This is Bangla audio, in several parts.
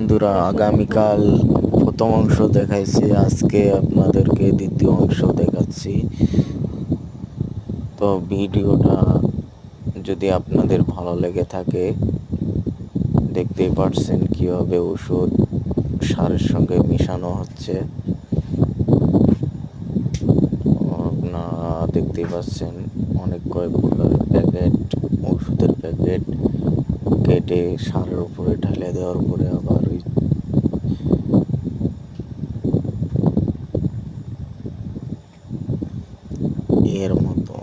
বন্ধুরা, আগামীকাল প্রথম অংশ দেখাইছি, আজকে আপনাদেরকে দ্বিতীয় অংশ দেখাচ্ছি। তো ভিডিওটা যদি আপনাদের ভালো লেগে থাকে, দেখতেই পারছেন কিভাবে ওষুধ সারের সঙ্গে মিশানো হচ্ছে। আপনারা দেখতেই পাচ্ছেন অনেক কয়েক প্রকারের প্যাকেট, ওষুধের প্যাকেট কেটে সারের উপরে ঢেলে দেওয়ার পরে আবার ওই এর মতো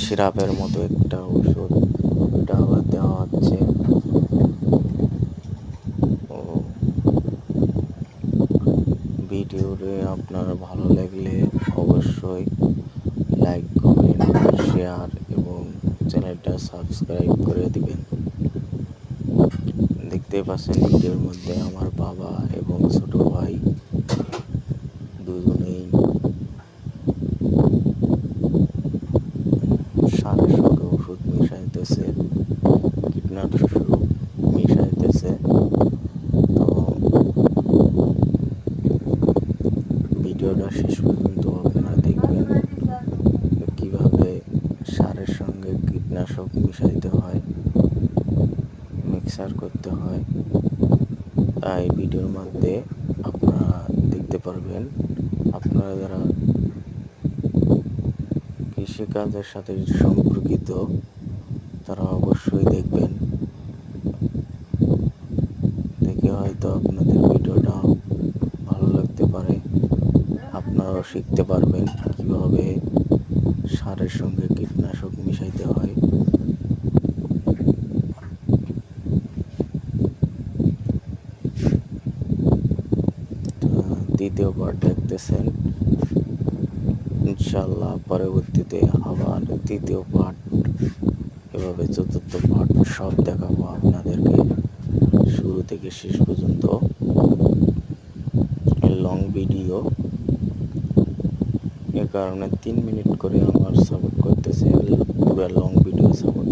সিরাপের মতো একটা ওষুধ, ওটা আবার দেওয়া হচ্ছে। ও ভিডিওটি আপনার ভালো লাগলে অবশ্যই লাইক, কমেন্ট, শেয়ার এবং চ্যানেলটা সাবস্ক্রাইব করে দিবেন। দেখতেই পাচ্ছেন ভিডিওর মধ্যে আমার বাবা এবং ছোট ভাই দুজনেই সারের সঙ্গে ওষুধ মিশাইতেছে, কীটনাশক মিশাইতেছে। তো ভিডিওটা শেষ পর্যন্ত আপনারা দেখবেন কিভাবে সারের সঙ্গে কীটনাশক মিশাইতে হয়, মিক্সার করতে হয়। তাই ভিডিওর মধ্যে আপনারা দেখতে পারবেন। আপনারা যারা কৃষিকাজের সাথে সম্পর্কিত তারা অবশ্যই দেখবেন, দেখে হয়তো আপনাদের ভিডিওটা ভালো লাগতে পারে। আপনারাও শিখতে পারবেন কিভাবে সারের সঙ্গে কীটনাশক মিশাইতে হয়। দ্বিতীয় পার্ট দেখতেছেন, ইনশাল্লাহ পরবর্তীতে আবার তৃতীয় পার্ট, এভাবে চতুর্থ পার্ট সব দেখাবো আপনাদেরকে শুরু থেকে শেষ পর্যন্ত। লং ভিডিও, এ কারণে 3 মিনিট করে আমার সাপোর্ট করতেছে, পুরো লং ভিডিও সাপোর্ট